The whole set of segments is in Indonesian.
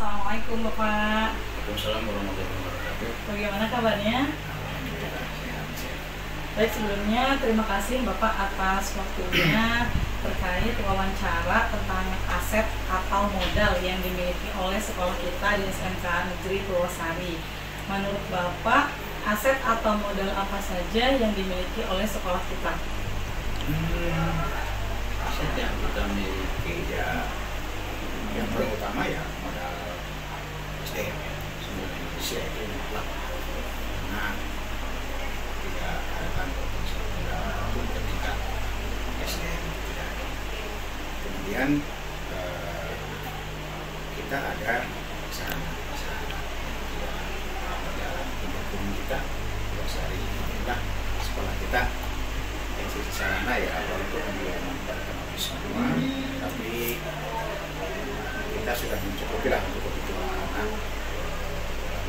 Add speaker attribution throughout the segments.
Speaker 1: Assalamualaikum Bapak.
Speaker 2: Waalaikumsalam warahmatullahi wabarakatuh.
Speaker 1: Bagaimana kabarnya? Baik, sebelumnya terima kasih Bapak atas waktunya terkait wawancara tentang aset atau modal yang dimiliki oleh sekolah kita di SMK Negeri Purwosari. Menurut Bapak, aset atau modal apa saja yang dimiliki oleh sekolah kita?
Speaker 2: Aset yang kita miliki ya, yang pertama ya modal SDM ya, sumber daya manusia itu mutlak. Karena tidak ada kantor pun ketika SDM tidak ada. Kemudian kita ada sarana dalam pendukung kita Purwosari inilah sekolah kita yang sisi sarana ya, walaupun dia memperkenalkan semua, tapi kita sudah mencukupi lah untuk kebutuhan anak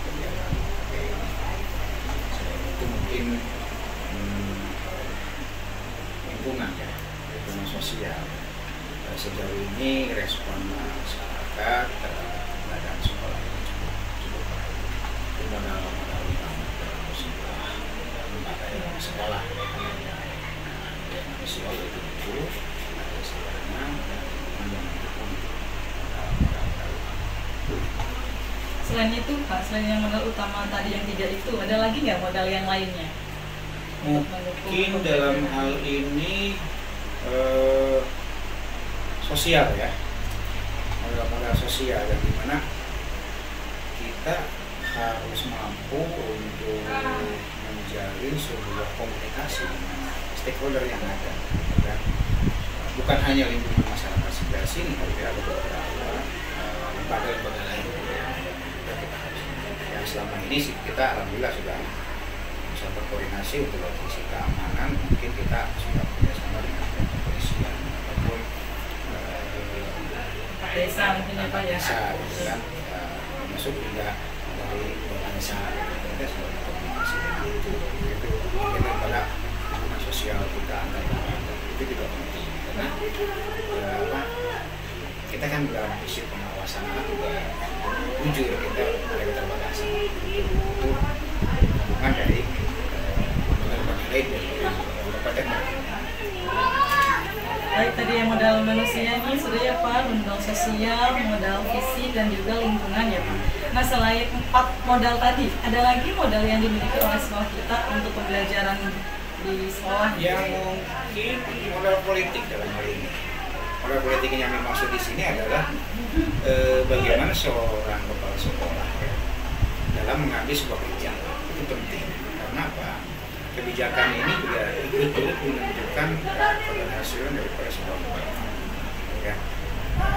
Speaker 2: kegiatan kayak ini. Selain itu mungkin lingkungan ya, lingkungan sosial. Sejauh ini respon masyarakat terhadap keberadaan sekolah ini cukup baik. Itu modal utama dalam sebuah lembaga yang sekolah. Yang manusia itu ada sarana dan lingkungan yang mendukung.
Speaker 1: Selain itu Pak, selain yang modal utama tadi yang 3 itu, ada lagi nggak modal yang lainnya?
Speaker 2: Mungkin dalam hal ini sosial ya, modal sosial, dan dimana kita harus mampu untuk menjalin sebuah komunikasi dengan stakeholder yang ada, dan bukan hanya lingkungan masyarakat sebelah sini, tapi ada beberapa lembaga-lembaga lain yang kita harus. Yang selama ini sih kita alhamdulillah sudah bisa berkoordinasi untuk sisi keamanan. Mungkin kita sudah bekerjasama dengan kepolisian ataupun
Speaker 1: desa mungkin ya Pak ya.
Speaker 2: Desa, kan masuk juga dari desa, kita sudah berkoordinasi dengan itu. Itu mungkin pada hubungan sosial kita antar itu juga penting. Karena kita kan dalam visi pengawasan anak juga jujur kita ada keterbatasan itu hubungan dari lembaga lain dari kabupaten.
Speaker 1: Baik, tadi yang modal manusia ini sudah ya Pak, modal sosial, modal fisik, dan juga lingkungan ya Pak. Nah, selain 4 modal tadi, ada lagi modal yang dimiliki oleh sekolah kita untuk pembelajaran di sekolah?
Speaker 2: Yang mungkin modal politik dalam hal ini. Modal politik yang dimaksud di sini adalah bagaimana seorang kepala sekolah ya, dalam mengambil sebuah kebijakan. Itu penting. Karena apa? Kebijakan ini juga ikut menunjukkan keberhasilan daripada sebuah lembaga. Ya.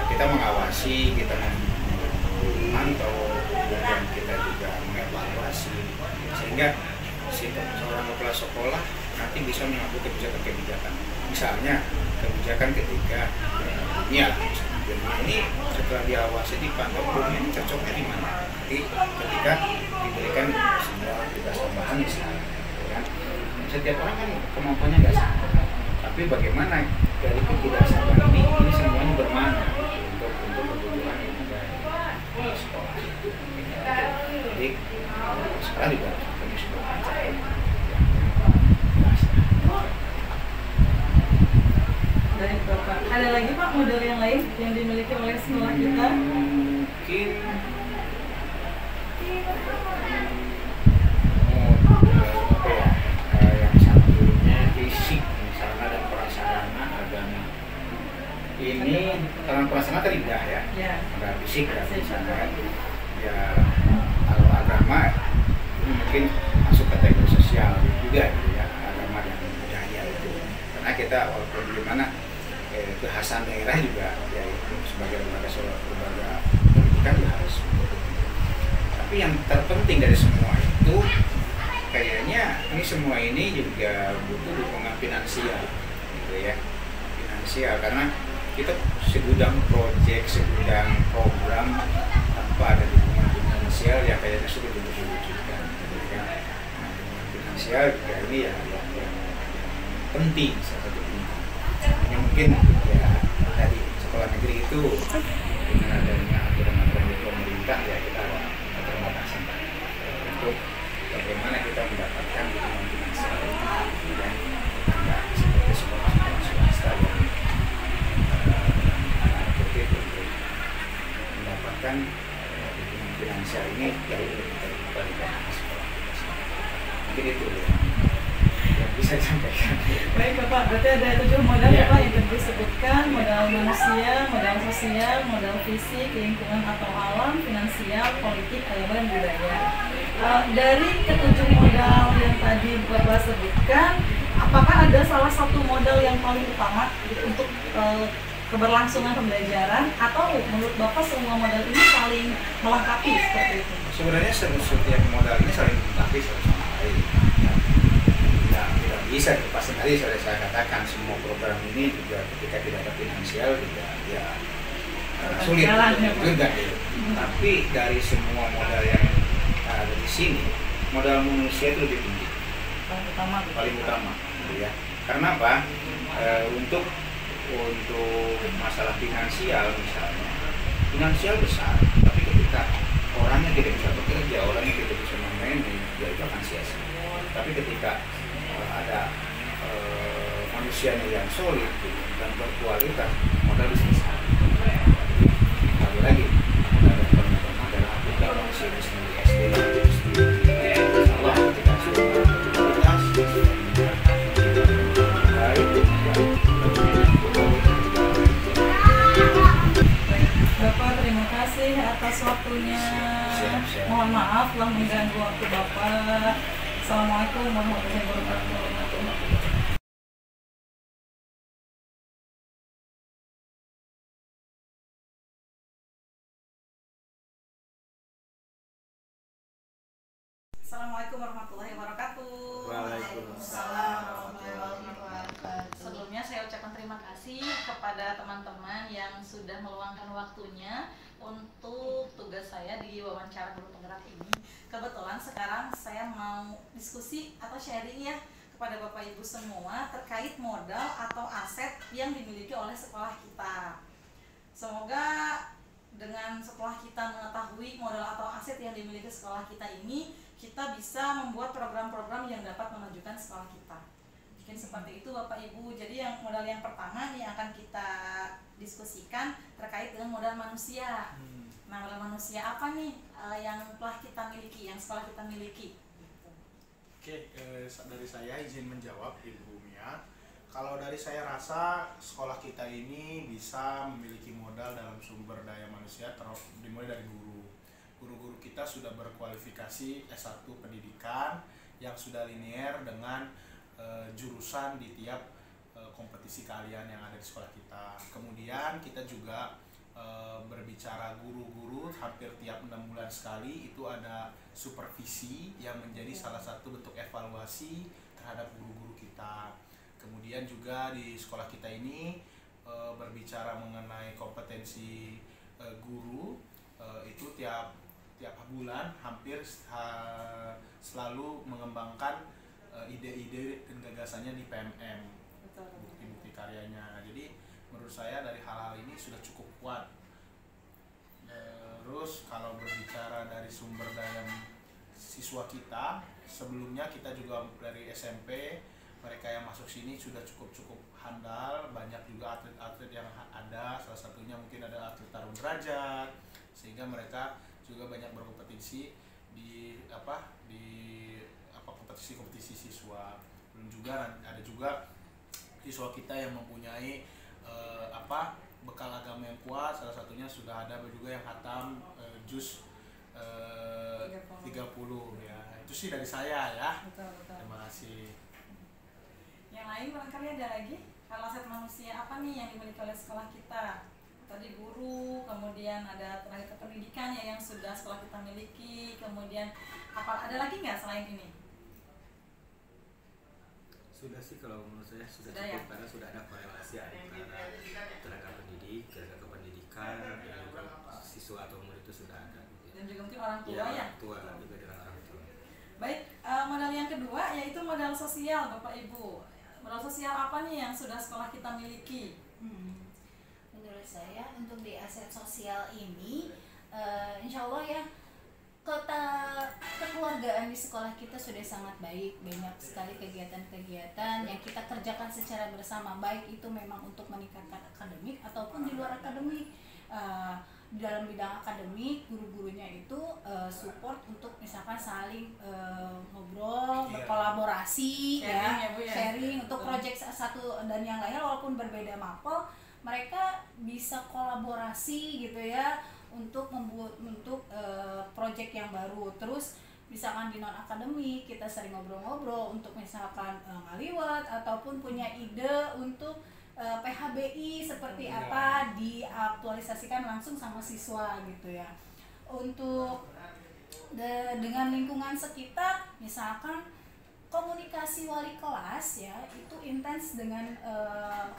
Speaker 2: Kita mengawasi, kita memantau, kemudian kita juga mengevaluasi, sehingga seorang kepala sekolah nanti bisa mengambil kebijakan-kebijakan. Misalnya kebijakan ketika dunia ini setelah diawasi dipantau ini cocoknya di mana. Nanti ketika diberikan sebuah tugas tambahan misalnya, kan setiap orang kan kemampuannya nggak sama. Tapi bagaimana dari ketidaksamaan ini semuanya bermakna untuk kebutuhan yang ada di sekolah. Jadi sekolah juga punya sebuah pencapaian.
Speaker 1: Dari Bapak, ada lagi Pak modal yang lain yang dimiliki oleh sekolah kita?
Speaker 2: Mungkin yang satunya fisik, sarana dan prasarana agama. Ini sarana prasarana tidak ya, ada fisik dan misalnya ya, kalau agama mungkin masuk kategori sosial juga gitu ya, agama dan budaya itu. Karena kita walaupun gimana bahasan daerah juga ya itu sebagai lembaga pendidikan juga harus mendukung. Tapi yang terpenting dari semua itu kayaknya ini semua ini juga butuh dukungan finansial gitu ya, finansial, karena kita segudang proyek, segudang program tanpa ada dukungan finansial ya kayaknya sudah diwujudkan gitu ya. Nah, dukungan finansial juga ini ya yang penting, salah satu penting. Hanya mungkin ya tadi sekolah negeri itu dengan adanya aturan-aturan pemerintah pemerintah ya kita ada keterbatasan untuk bagaimana kita mendapatkan dukungan finansial yang tidak seperti sekolah-sekolah swasta yang terkait untuk mendapatkan dukungan finansial ini jauh lebih terbuka dibanding sekolah. Mungkin itu yang bisa disampaikan.
Speaker 1: Baik Bapak, berarti ada 7 modal ya Pak yang tadi disebutkan, modal manusia, modal sosial, modal fisik, lingkungan atau alam, finansial, politik, agama dan budaya. Dari ketujuh modal yang tadi Bapak sebutkan, apakah ada salah satu modal yang paling utama untuk keberlangsungan pembelajaran, atau menurut Bapak semua modal ini saling melengkapi seperti itu?
Speaker 2: Sebenarnya setiap modal ini saling melengkapi satu sama lain. Tidak bisa pasti tadi sudah saya katakan semua program ini juga ketika tidak ada finansial juga ya sulit juga gitu. Tapi dari semua modal yang ada di sini, modal manusia itu lebih tinggi, paling utama gitu ya. Karena apa? Untuk masalah finansial misalnya, finansial besar, tapi ketika orangnya tidak bisa bekerja, orangnya tidak bisa memanage, ya itu akan sia-sia. Tapi ketika ada manusianya yang solid dan berkualitas, modal bisa besar. Lagi lagi, modal yang pertama adalah apabila manusia itu sendiri SD, Allah ketika sudah berkualitas,
Speaker 1: Bapak, terima kasih atas waktunya. Mohon maaf telah mengganggu waktu Bapak. Assalamualaikum warahmatullahi wabarakatuh. Assalamualaikum warahmatullahi wabarakatuh.
Speaker 2: Waalaikumsalam
Speaker 1: warahmatullahi wabarakatuh. Sebelumnya saya ucapkan terima kasih kepada teman-teman yang sudah meluangkan waktunya untuk tugas saya di wawancara guru penggerak ini. Kebetulan sekarang saya mau diskusi atau sharing ya kepada Bapak Ibu semua terkait modal atau aset yang dimiliki oleh sekolah kita. Semoga dengan setelah kita mengetahui modal atau aset yang dimiliki sekolah kita ini, kita bisa membuat program-program yang dapat memajukan sekolah kita. Mungkin seperti itu Bapak Ibu. Jadi yang modal yang pertama yang akan kita diskusikan terkait dengan modal manusia. Nah, modal manusia apa nih yang telah kita miliki, yang sekolah kita miliki? Gitu.
Speaker 3: Oke, dari saya izin menjawab Ibu Mia. Kalau dari saya rasa sekolah kita ini bisa memiliki modal dalam sumber daya manusia dimulai dari guru. Guru-guru kita sudah berkualifikasi S1 pendidikan yang sudah linier dengan jurusan di tiap kompetisi keahlian yang ada di sekolah kita. Kemudian kita juga berbicara guru-guru, hampir tiap 6 bulan sekali itu ada supervisi yang menjadi salah satu bentuk evaluasi terhadap guru-guru kita. Kemudian juga di sekolah kita ini berbicara mengenai kompetensi guru, itu tiap bulan hampir selalu mengembangkan ide-ide dan gagasannya di PMM, bukti-bukti karyanya. Jadi menurut saya dari hal-hal ini sudah cukup kuat. Terus kalau berbicara dari sumber daya siswa kita, sebelumnya kita juga dari SMP, mereka yang masuk sini sudah cukup handal. Banyak juga atlet-atlet yang ada, salah satunya mungkin ada atlet tarung derajat, sehingga mereka juga banyak berkompetisi di kompetisi siswa. Belum juga ada juga siswa kita yang mempunyai bekal agama yang kuat, salah satunya sudah ada juga yang khatam juz 30 ya. Itu sih dari saya ya.
Speaker 1: Betul.
Speaker 3: Terima kasih.
Speaker 1: Yang lain barangkali ada lagi aset manusia apa nih yang dimiliki oleh sekolah kita? Tadi guru, kemudian ada tenaga kependidikan ya yang sudah sekolah kita miliki, kemudian apa ada lagi nggak selain ini?
Speaker 4: Sudah sih, kalau menurut saya sudah cukup ya? Karena sudah ada korelasi antara tenaga pendidik, tenaga kependidikan, dan juga siswa atau murid itu sudah ada.
Speaker 1: Dan juga mungkin orang tua ya?
Speaker 4: Orang tua juga dengan orang tua.
Speaker 1: Baik, modal yang kedua yaitu modal sosial Bapak Ibu. Modal sosial apa nih yang sudah sekolah kita miliki?
Speaker 5: Menurut saya untuk di aset sosial ini insya Allah ya kekeluargaan di sekolah kita sudah sangat baik, banyak sekali kegiatan-kegiatan yang kita kerjakan secara bersama, baik itu memang untuk meningkatkan akademik ataupun di luar akademik. Di dalam bidang akademik, guru-gurunya itu support untuk misalkan saling ngobrol, berkolaborasi,
Speaker 1: sharing, ya Bu, ya?
Speaker 5: Sharing untuk proyek satu dan yang lain walaupun berbeda mapel, mereka bisa kolaborasi gitu ya untuk membuat proyek yang baru. Terus misalkan di non akademik kita sering ngobrol-ngobrol untuk misalkan ngaliwat ataupun punya ide untuk PHBI seperti apa diaktualisasikan langsung sama siswa gitu ya. Untuk dengan lingkungan sekitar, misalkan komunikasi wali kelas ya itu intens dengan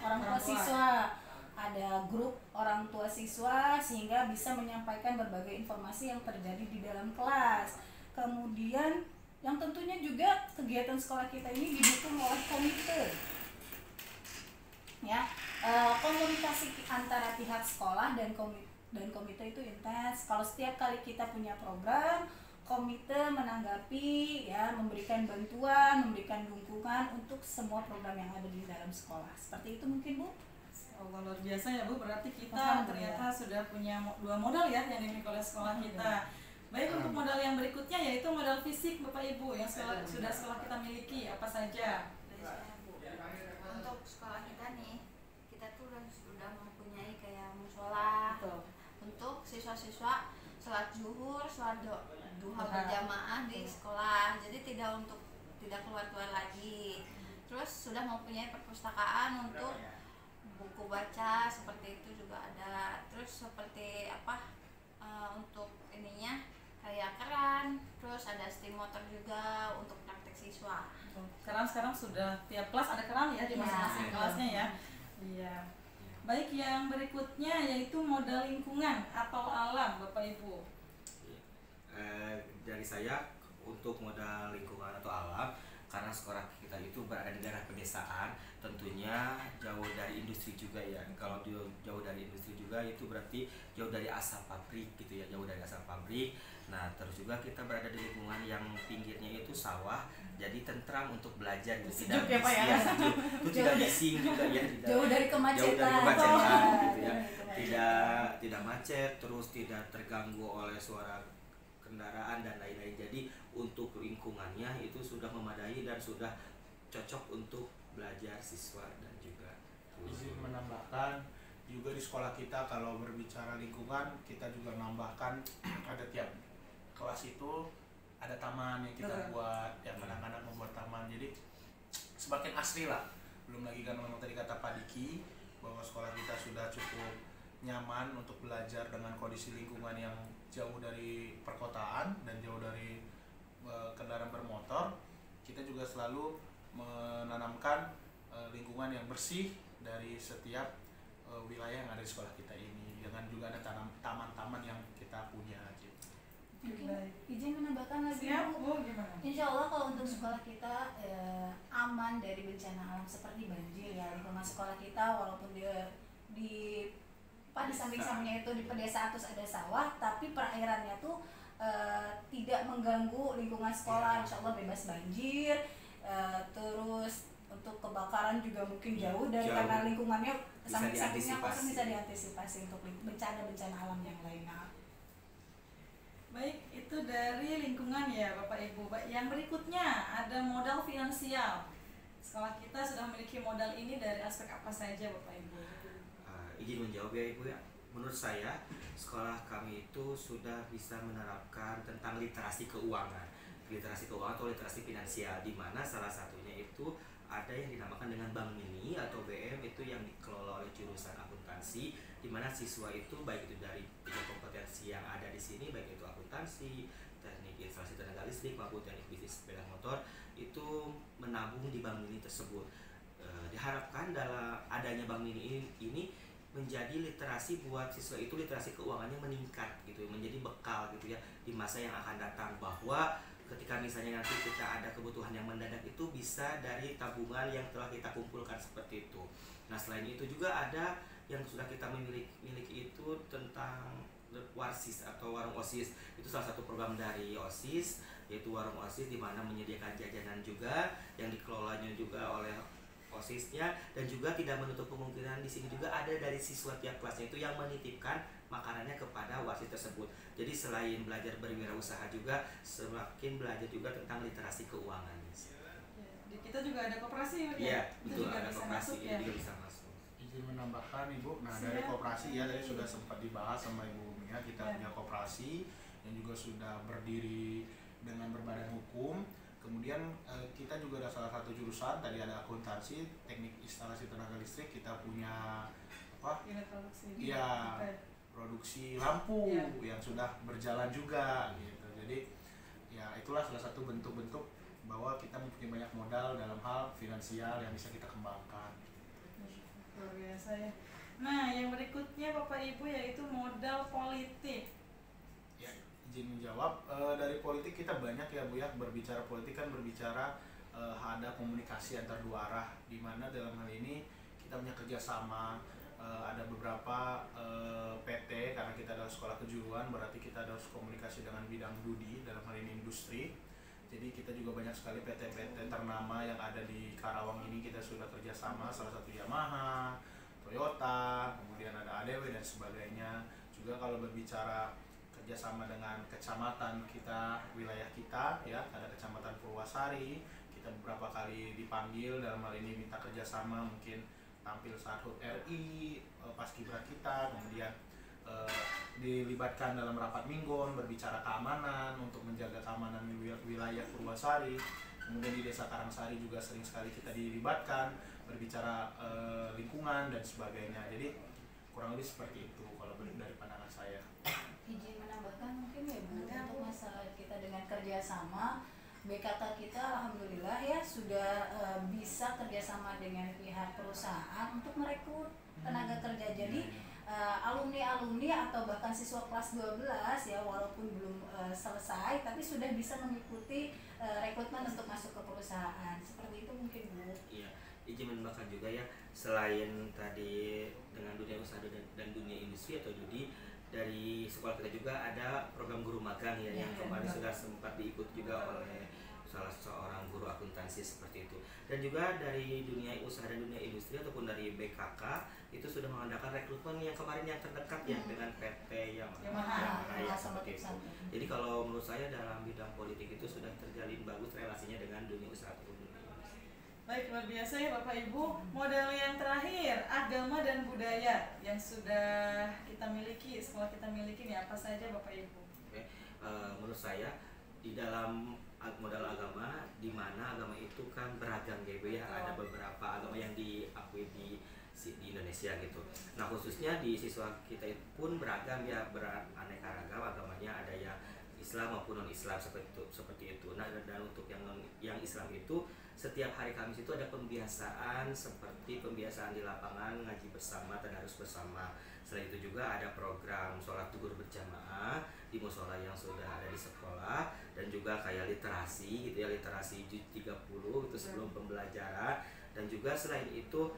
Speaker 5: orang tua siswa. Ada grup orang tua siswa sehingga bisa menyampaikan berbagai informasi yang terjadi di dalam kelas. Kemudian yang tentunya juga kegiatan sekolah kita ini didukung oleh komite. Ya, komunikasi antara pihak sekolah dan komite itu intens. Kalau setiap kali kita punya program, komite menanggapi ya, memberikan bantuan, memberikan dukungan untuk semua program yang ada di dalam sekolah. Seperti itu mungkin Bu.
Speaker 1: Allah, luar biasa ya Bu, berarti kita ternyata sudah punya 2 modal ya yang dimiliki oleh sekolah kita. Baik, untuk modal yang berikutnya yaitu modal fisik Bapak Ibu yang sudah sekolah kita miliki, apa saja?
Speaker 6: Untuk sekolah kita nih, kita tuh sudah mempunyai kayak musola.
Speaker 1: Betul.
Speaker 6: Untuk siswa-siswa sholat zuhur, sholat duha berjamaah di sekolah. Jadi tidak keluar-keluar lagi. Terus sudah mempunyai perpustakaan untuk buku baca, seperti itu juga ada. Terus seperti untuk ininya kayak keran, terus ada steam motor juga untuk praktek siswa.
Speaker 1: Sekarang sudah tiap kelas ada keran ya di masing-masing kelasnya ya. Iya. Baik, yang berikutnya yaitu modal lingkungan atau alam Bapak Ibu.
Speaker 4: Dari saya untuk modal lingkungan atau alam, karena sekolah kita itu berada di daerah pedesaan, tentunya jauh dari industri juga ya. Kalau jauh dari industri juga itu berarti jauh dari asap pabrik gitu ya, jauh dari asap pabrik. Nah, terus juga kita berada di lingkungan yang pinggirnya itu sawah, jadi tentram untuk belajar gitu.
Speaker 1: Sejuk ya Pak ya?
Speaker 4: Sejuk. Itu tidak bising juga ya,
Speaker 5: Jauh dari kemacetan.
Speaker 4: Jauh dari kemacetan gitu ya. Tidak macet, terus tidak terganggu oleh suara kendaraan dan lain-lain. Jadi untuk lingkungannya itu sudah memadai dan sudah cocok untuk belajar siswa dan juga
Speaker 3: Izin menambahkan juga di sekolah kita kalau berbicara lingkungan, kita juga menambahkan ada tiap kelas itu ada taman yang kita buat, yang anak-anak membuat taman. Jadi semakin asri lah. Belum lagi kan memang tadi kata Pak Diki bahwa sekolah kita sudah cukup nyaman untuk belajar dengan kondisi lingkungan yang jauh dari perkotaan dan jauh dari kendaraan bermotor. Kita juga selalu menanamkan lingkungan yang bersih dari setiap wilayah yang ada di sekolah kita ini, dengan juga ada taman-taman yang kita punya.
Speaker 5: Mungkin izin menambahkan lagi
Speaker 1: Bu, gimana?
Speaker 5: Insya Allah kalau untuk sekolah kita aman dari bencana alam seperti banjir ya. Lingkungan sekolah kita walaupun dia di samping-sampingnya itu di pedesaan terus ada sawah, tapi perairannya tuh tidak mengganggu lingkungan sekolah. Insya Allah bebas banjir. Terus untuk kebakaran juga mungkin jauh dari karena lingkungannya samping-sampingnya kosong, bisa diantisipasi untuk bencana-bencana alam yang lainnya.
Speaker 1: Baik, itu dari lingkungan ya Bapak Ibu. Yang berikutnya ada modal finansial. Sekolah kita sudah memiliki modal ini dari aspek apa saja Bapak Ibu?
Speaker 4: Izin menjawab ya Ibu ya. Menurut saya sekolah kami itu sudah bisa menerapkan tentang literasi keuangan atau literasi finansial, di mana salah satunya itu ada yang dinamakan dengan Bank Mini atau BM, itu yang dikelola oleh jurusan akuntansi, di mana siswa itu baik itu dari 3 kompetensi yang ada di sini, baik itu akuntansi, teknik instalasi tenaga listrik maupun teknik bisnis sepeda motor, itu menabung di Bank Mini tersebut. Diharapkan dalam adanya Bank Mini ini menjadi literasi buat siswa itu, literasi keuangannya meningkat gitu, menjadi bekal gitu ya di masa yang akan datang, bahwa ketika misalnya nanti kita ada kebutuhan yang mendadak itu bisa dari tabungan yang telah kita kumpulkan seperti itu. Nah, selain itu juga ada yang sudah kita miliki itu tentang Warsis atau warung OSIS. Itu salah satu program dari OSIS, yaitu warung OSIS, di mana menyediakan jajanan juga yang dikelolanya juga oleh OSISnya, dan juga tidak menutup kemungkinan di sini juga ada dari siswa tiap kelasnya itu yang menitipkan makanannya kepada wasit tersebut. Jadi selain belajar berwirausaha juga semakin belajar juga tentang literasi keuangan.
Speaker 1: Di kita juga ada koperasi ya.
Speaker 4: Iya,
Speaker 1: Itu
Speaker 4: betul,
Speaker 1: juga
Speaker 4: ada
Speaker 1: bisa
Speaker 4: koperasi
Speaker 1: masuk ya.
Speaker 4: juga bisa masuk.
Speaker 3: Izin menambahkan Ibu, nah
Speaker 1: Siap.
Speaker 3: dari koperasi ya tadi sudah sempat dibahas sama Ibu Mia, kita
Speaker 1: Ya.
Speaker 3: punya koperasi yang juga sudah berdiri dengan berbadan hukum. Kemudian kita juga ada salah satu jurusan, tadi ada akuntansi, teknik instalasi tenaga listrik, kita punya apa?
Speaker 1: Unit produksi.
Speaker 3: Iya, produksi lampu
Speaker 1: Ya.
Speaker 3: yang sudah berjalan juga gitu. Jadi ya itulah salah satu bentuk-bentuk bahwa kita mempunyai banyak modal dalam hal finansial yang bisa kita kembangkan.
Speaker 1: Luar biasa ya. Nah, yang berikutnya Bapak Ibu yaitu modal politik.
Speaker 3: Ya, izin menjawab, dari politik kita banyak ya Bu ya, berbicara politik kan berbicara ada komunikasi antar dua arah, di mana dalam hal ini kita punya kerjasama, ada beberapa PT, karena kita adalah sekolah kejuruan, berarti kita harus komunikasi dengan bidang studi, dalam hal ini industri. Jadi kita juga banyak sekali PT-PT ternama yang ada di Karawang ini, kita sudah kerjasama, salah satu Yamaha, Toyota, kemudian ada ADW dan sebagainya. Juga kalau berbicara kerjasama dengan kecamatan kita, wilayah kita ya, ada Kecamatan Purwasari, kita beberapa kali dipanggil dalam hal ini minta kerjasama, mungkin tampil saat HUT RI, paskibra kita, kemudian dilibatkan dalam rapat minggon, berbicara keamanan untuk menjaga keamanan wilayah Purwasari. Kemudian di Desa Karangsari juga sering sekali kita dilibatkan, berbicara lingkungan dan sebagainya. Jadi kurang lebih seperti itu kalau dari pandangan saya.
Speaker 5: Izin menambahkan mungkin ya Bu, untuk masalah kita dengan kerjasama, BKT kita alhamdulillah ya sudah bisa kerjasama dengan pihak perusahaan untuk merekrut tenaga kerja. Jadi alumni-alumni atau bahkan siswa kelas 12 ya, walaupun belum selesai tapi sudah bisa mengikuti rekrutmen untuk masuk ke perusahaan. Seperti itu mungkin Bu.
Speaker 4: Iya, izin menambahkan juga ya, selain tadi dengan dunia usaha dan dunia industri atau judi, dari sekolah kita juga ada program guru magang ya, yang kemarin sudah sempat diikut juga oleh salah seorang guru akuntansi seperti itu. Dan juga dari dunia usaha dan dunia industri ataupun dari BKK itu sudah mengadakan rekrutmen yang kemarin yang terdekat ya, dengan PT yang
Speaker 1: Yamaha
Speaker 4: ya, seperti itu. Jadi kalau menurut saya dalam bidang politik itu sudah terjalin bagus relasinya dengan dunia usaha ataupun dunia industri.
Speaker 1: Baik, luar biasa ya Bapak Ibu. Modal yang terakhir, agama dan budaya yang sudah kita miliki, sekolah kita miliki nih, apa saja Bapak Ibu?
Speaker 4: Oke, menurut saya di dalam modal agama, di mana agama itu kan beragam gitu ya, ada beberapa agama yang diakui di Indonesia gitu. Nah khususnya di siswa kita pun beragam ya, beraneka ragam agamanya, ada yang Islam maupun non Islam seperti itu. Nah dan untuk yang Islam itu setiap hari Kamis itu ada pembiasaan seperti pembiasaan di lapangan, ngaji bersama, tadarus bersama. Selain itu juga ada program sholat zuhur berjamaah di musola yang sudah ada di sekolah, dan juga kayak literasi gitu ya, literasi juz 30 itu sebelum pembelajaran. Dan juga selain itu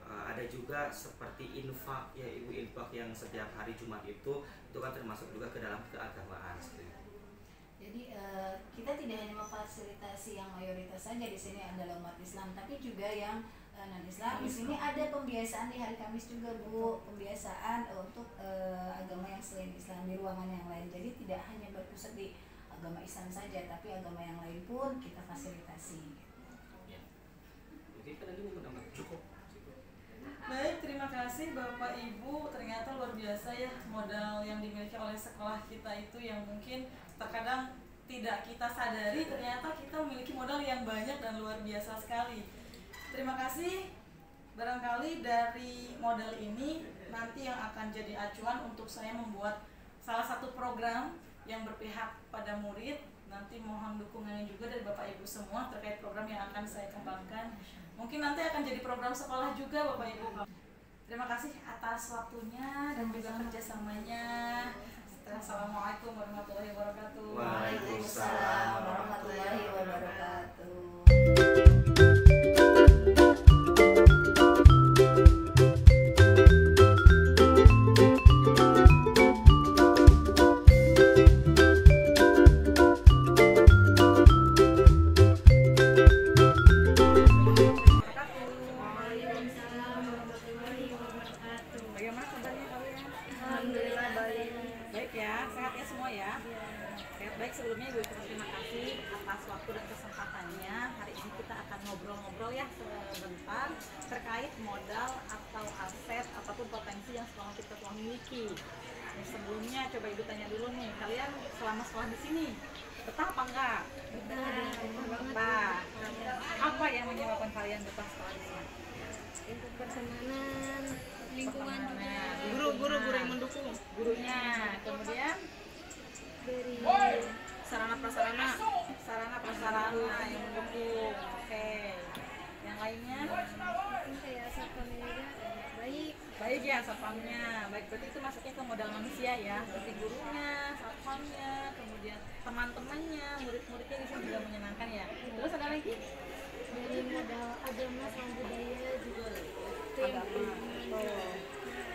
Speaker 4: ada juga seperti infak ya, ibu infak yang setiap hari Jumat itu kan termasuk juga ke dalam keagamaan seperti itu.
Speaker 5: Jadi kita tidak hanya memfasilitasi yang mayoritas saja di sini adalah umat Islam, tapi juga yang non Islam. Di sini ada pembiasaan di hari Kamis juga Bu, pembiasaan untuk agama yang selain Islam di ruangan yang lain. Jadi tidak hanya berpusat di agama Islam saja, tapi agama yang lain pun kita fasilitasi.
Speaker 4: Ya. Mungkin kan tadi mau menambah cukup.
Speaker 1: Baik, terima kasih Bapak Ibu. Ternyata luar biasa ya modal yang dimiliki oleh sekolah kita itu, yang mungkin terkadang tidak kita sadari, ternyata kita memiliki modal yang banyak dan luar biasa sekali. Terima kasih. Barangkali dari modal ini nanti yang akan jadi acuan untuk saya membuat salah satu program yang berpihak pada murid. Nanti mohon dukungannya juga dari Bapak Ibu semua terkait program yang akan saya kembangkan. Mungkin nanti akan jadi program sekolah juga Bapak Ibu. Terima kasih atas waktunya dan juga kerjasamanya. Assalamualaikum warahmatullahi wabarakatuh.
Speaker 4: Waalaikumsalam
Speaker 5: warahmatullahi wabarakatuh.
Speaker 1: memiliki. Nah, sebelumnya coba Ibu tanya dulu nih, kalian selama sekolah di sini betah apa enggak? Betah. Apa yang menyebabkan kalian betah sekolah di sini?
Speaker 7: Untuk pertemanan, lingkungan juga,
Speaker 1: Guru yang mendukung, gurunya, kemudian
Speaker 7: dari
Speaker 1: sarana prasarana yang mendukung. Oke, yang lainnya
Speaker 7: mungkin kayak satpamnya juga baik.
Speaker 1: ya, satpamnya baik, berarti itu masuknya ke modal manusia ya, berarti gurunya, satpamnya, kemudian teman-temannya, murid-muridnya di sini juga menyenangkan ya. Terus ada lagi
Speaker 7: Dari modal agama sama budaya juga itu yang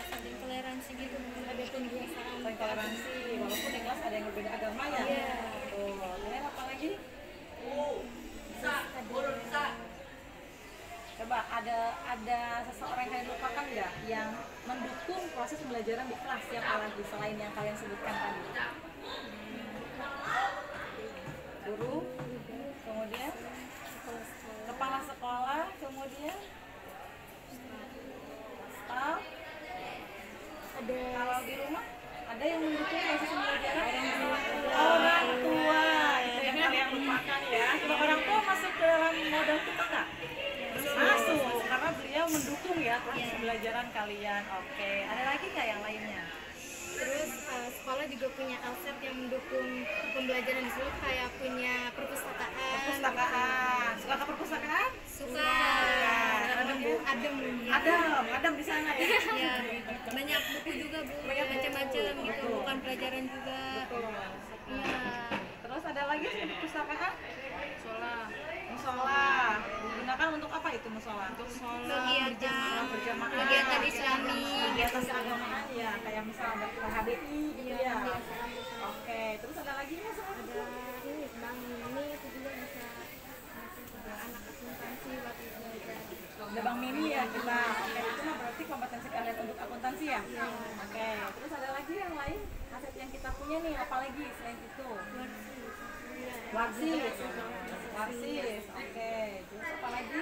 Speaker 7: saling toleransi gitu, ada pembiasaan
Speaker 1: toleransi, walaupun di kelas ada yang berbeda agama ya.
Speaker 7: Iya.
Speaker 1: Kemudian apa lagi?
Speaker 7: ada
Speaker 1: Coba ada seseorang yang kalian lupakan nggak yang mendukung proses pembelajaran di kelas, siapa lagi selain yang kalian sebutkan tadi? Guru, kemudian kepala sekolah, kemudian staf. Kalau di rumah ada yang mendukung proses pembelajaran? Orang tua, itu yang kalian lupakan ya. Coba orang tua masuk ke dalam modal kita nggak? Masuk, karena beliau mendukung ya proses pembelajaran kalian. Oke, ada lagi nggak yang lainnya?
Speaker 7: Terus sekolah juga punya aset yang mendukung pembelajaran di situ, kayak punya perpustakaan.
Speaker 1: Perpustakaan, suka ke perpustakaan?
Speaker 7: Suka.
Speaker 1: Adem Bu? Adem di sana ya?
Speaker 7: Ya, banyak buku juga Bu, macam-macam gitu, bukan pelajaran juga.
Speaker 1: Betul.
Speaker 7: Ya,
Speaker 1: Terus ada lagi di perpustakaan? Musola. Digunakan untuk apa itu musola? Untuk berjamaah.
Speaker 7: kegiatan Islami.
Speaker 1: Kegiatan keagamaan ya, kayak misal ada KHDI gitu ya. Oke, terus ada lagi nggak soal itu?
Speaker 7: Ada ini bank ini itu juga bisa anak akuntansi waktu belajar.
Speaker 1: Ada bank mini ya kita. Oke, itu mah berarti kompetensi kalian untuk akuntansi ya? Oke, terus ada lagi yang lain aset yang kita punya nih, apa lagi selain itu? Warsis. Oke, terus apa lagi?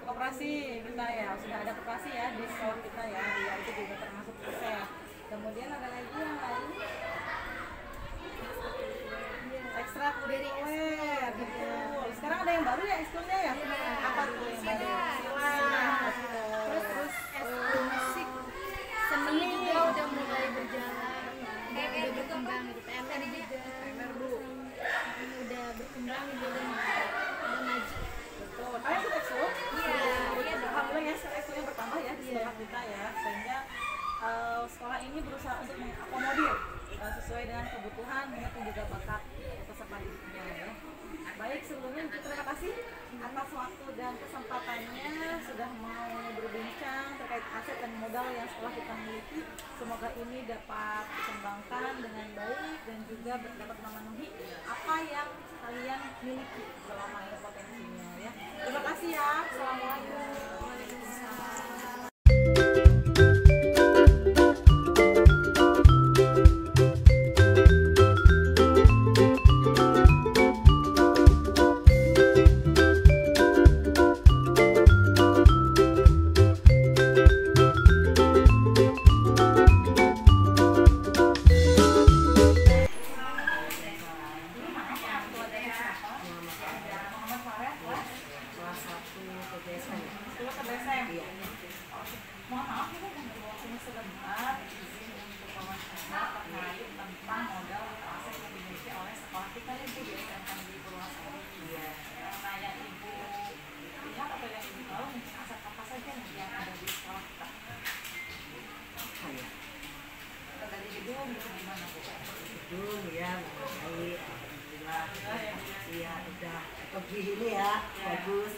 Speaker 1: Koperasi kita ya, sudah ada koperasi ya di sekolah kita ya, ya itu juga termasuk aset. Kemudian ada lagi yang lain, ekstrakurikuler, betul. Sekarang ada yang baru ya ekskulnya ya? Apa tuh yang baru? Silat, terus
Speaker 7: Musik, seni juga udah mulai berjalan, udah berkembang gitu. PMR juga, udah berkembang juga, udah maju.
Speaker 1: betul. Kalian ikut ekskul?
Speaker 7: Iya.
Speaker 1: Alhamdulillah ya, ekskulnya bertambah ya di sekolah kita ya, sehingga sekolah ini berusaha untuk mengakomodir sesuai dengan kebutuhan minat dan juga bakat peserta didiknya ya. Baik, sebelumnya terima kasih atas waktu dan kesempatannya sudah mau berbincang terkait aset dan modal yang sekolah kita miliki. Semoga ini dapat dikembangkan dengan baik dan juga dapat memenuhi apa yang kalian miliki selama ada potensinya ya. Terima kasih ya. Assalamualaikum. Mohon maaf kita mengambil waktunya sebentar izin untuk wawancara terkait tentang modal atau aset yang dimiliki oleh sekolah kita Ibu di SMK Negeri Purwasari. Nah, yang Ibu lihat atau yang Ibu tahu mungkin aset apa saja yang ada di sekolah kita? Dari gedung itu gimana Bu?
Speaker 8: Gedung ya, baik, alhamdulillah. Iya, udah pergi ini ya, bagus.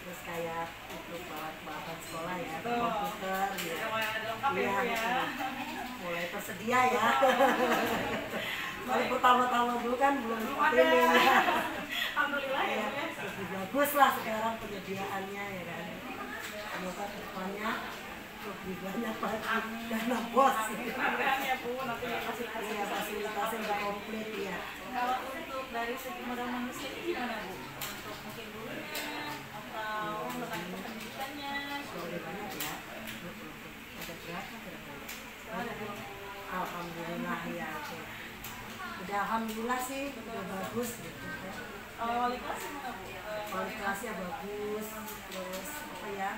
Speaker 8: Terus kayak untuk bahan sekolah ya, komputer ya. Iya, mulai tersedia ya. Kalau pertama-tama dulu kan belum seperti ini ya.
Speaker 1: Alhamdulillah ya.
Speaker 8: Lebih bagus lah sekarang penyediaannya ya kan. Semoga depannya lebih banyak lagi dana bos.
Speaker 1: Mudah-mudahan ya Bu, nanti
Speaker 8: Iya, fasilitasnya udah komplit ya.
Speaker 1: Kalau untuk dari segi modal manusia ini gimana Bu? Untuk mungkin gurunya atau rekan banyak.
Speaker 8: Lebih banyak ya. Ada berapa kira-kira? Alhamdulillah ya. Udah alhamdulillah sih, udah bagus gitu.
Speaker 1: Wali kelas gimana Bu?
Speaker 8: Wali kelasnya bagus, terus apa ya?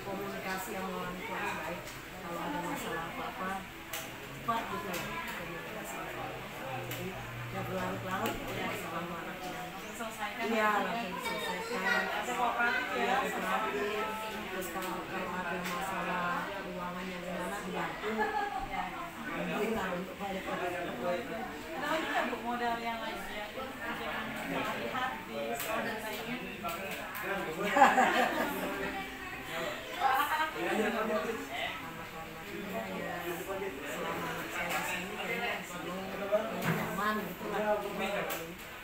Speaker 8: Komunikasi sama orang tua baik. Kalau ada masalah apa-apa cepat gitu ya komunikasi. Jadi nggak berlarut-larut ya sama anak yang
Speaker 1: Selesaikan.
Speaker 8: iya langsung diselesaikan.
Speaker 1: Saya kooperatif ya.
Speaker 8: Iya, kooperatif. Terus kalau ada masalah keuangannya gimana dibantu. Alhamdulillah untuk balik ke
Speaker 1: Ada lagi nggak Bu modal yang lainnya? Yang lihat di sekolah dan lainnya.
Speaker 8: nyaman gitu lah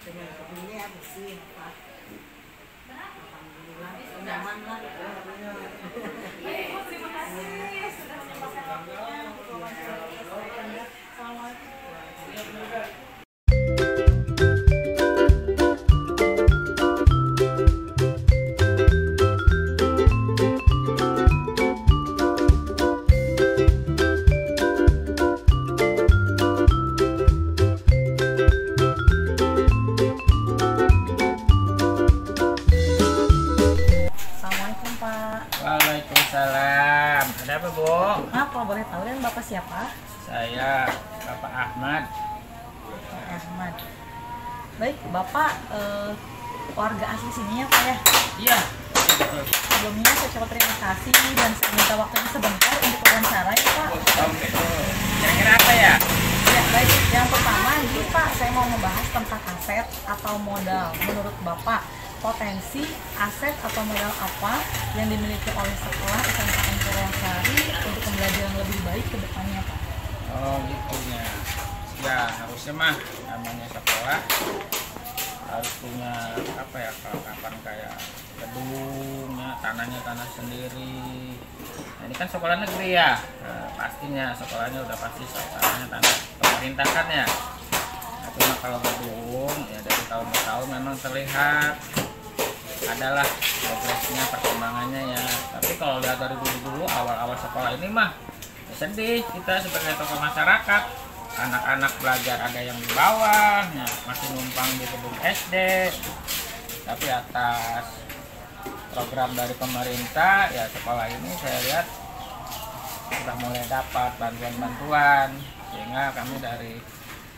Speaker 8: dengan kebunnya ya bersih apa alhamdulillah nyaman lah.
Speaker 1: Baik Bu, terima kasih sudah menyempatkan waktunya untuk wawancara saya. Assalamualaikum. Assalamualaikum Pak.
Speaker 9: Waalaikumsalam. Ada apa, Bu?
Speaker 1: Apa boleh tahu dan Bapak siapa?
Speaker 9: Saya Bapak Ahmad.
Speaker 1: Pak Ahmad. Baik, Bapak warga asli sini ya Pak ya?
Speaker 9: Iya.
Speaker 1: Sebelumnya saya coba terima kasih dan saya minta waktunya sebentar untuk wawancara ya Pak.
Speaker 9: Oh, gitu. Kira-kira apa ya?
Speaker 1: Ya baik, yang pertama ini Pak, saya mau membahas tentang aset atau modal. Menurut Bapak, potensi aset atau modal apa yang dimiliki oleh sekolah SMKN Purwosari untuk pembelajaran lebih baik ke depannya Pak?
Speaker 9: Oh, gitu ya. Ya, harusnya mah namanya sekolah harus punya apa ya, kelengkapan kayak gedungnya, tanah sendiri. Nah, ini kan sekolah negeri ya. Nah, pastinya sekolahnya udah pasti tanahnya tanah pemerintah kan ya. Nah, cuma kalau gedung ya dari tahun ke tahun memang terlihat adalah progresnya, perkembangannya ya. Tapi kalau lihat dari dulu awal-awal sekolah ini mah ya sedih kita sebagai tokoh masyarakat. Anak-anak belajar ada yang di bawah, ya, masih numpang di gedung SD. Tapi atas program dari pemerintah ya sekolah ini saya lihat sudah mulai dapat bantuan-bantuan, sehingga kami dari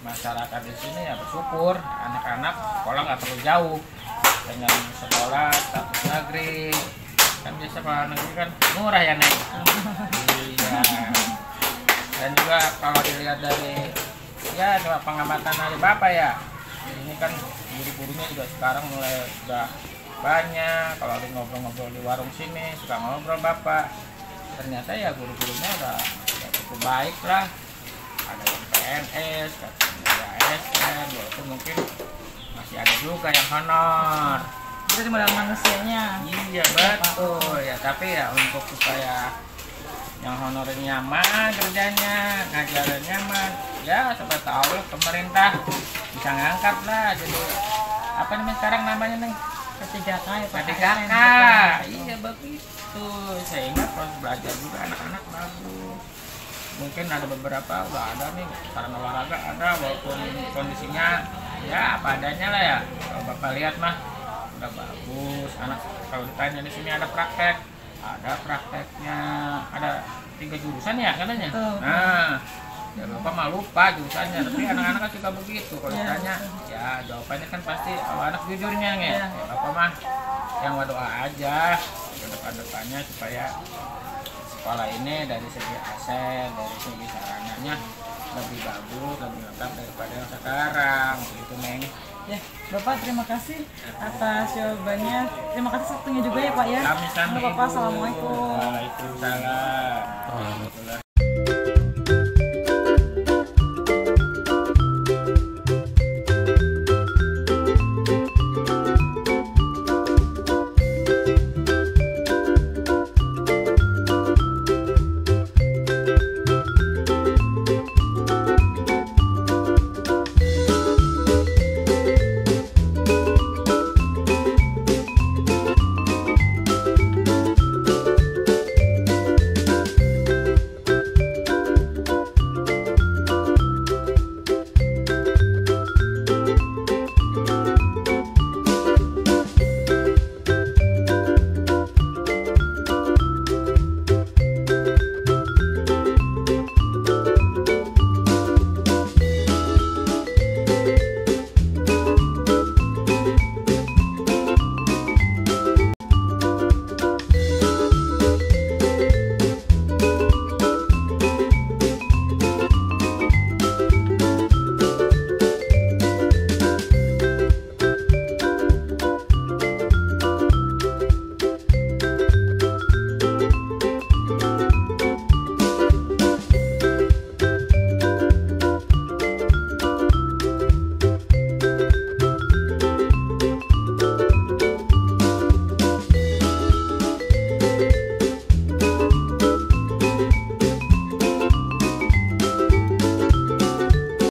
Speaker 9: masyarakat di sini ya bersyukur anak-anak sekolah nggak terlalu jauh dengan sekolah status negeri. Kan biasa sekolah negeri kan murah ya Nek. Iya. Dan juga kalau dilihat dari ya pengamatan dari Bapak ya, ini kan guru-gurunya juga sekarang mulai udah banyak. Kalau ngobrol-ngobrol di warung sini suka ngobrol Bapak, ternyata ya guru-gurunya udah cukup baik lah. Ada yang PNS, ada ASN, walaupun mungkin masih ada juga yang honor.
Speaker 1: Itu modal manusianya.
Speaker 9: Iya betul ya, tapi ya untuk supaya yang honornya nyaman kerjanya, ngajarin nyaman, ya siapa tahu lah pemerintah bisa ngangkat lah jadi apa namanya sekarang namanya nih
Speaker 1: P3K ya Pak.
Speaker 9: P3K. Iya begitu, sehingga proses belajar juga anak-anak bagus. Mungkin ada beberapa udah ada nih sarana olahraga ada, walaupun kondisinya ya apa adanya lah ya. Kalau Bapak lihat mah udah bagus. Anak kalau ditanya di sini ada praktek, ada prakteknya, ada 3 jurusan ya katanya. Nah, ya Bapak mah lupa jurusannya, tapi anak-anak kan suka begitu. Kalau ditanya, ya jawabannya kan pasti kalau anak jujurnya ya. Bapak mah yang berdoa aja ke depan-depannya supaya sekolah ini dari segi aset, dari segi sarananya lebih bagus, lebih lengkap daripada yang sekarang. Begitu Neng.
Speaker 1: Ya, Bapak terima kasih atas jawabannya. Terima kasih waktunya juga ya Pak ya.
Speaker 9: Kami-kami
Speaker 1: Bapak,
Speaker 9: Ibu.
Speaker 1: assalamualaikum.
Speaker 9: Waalaikumsalam.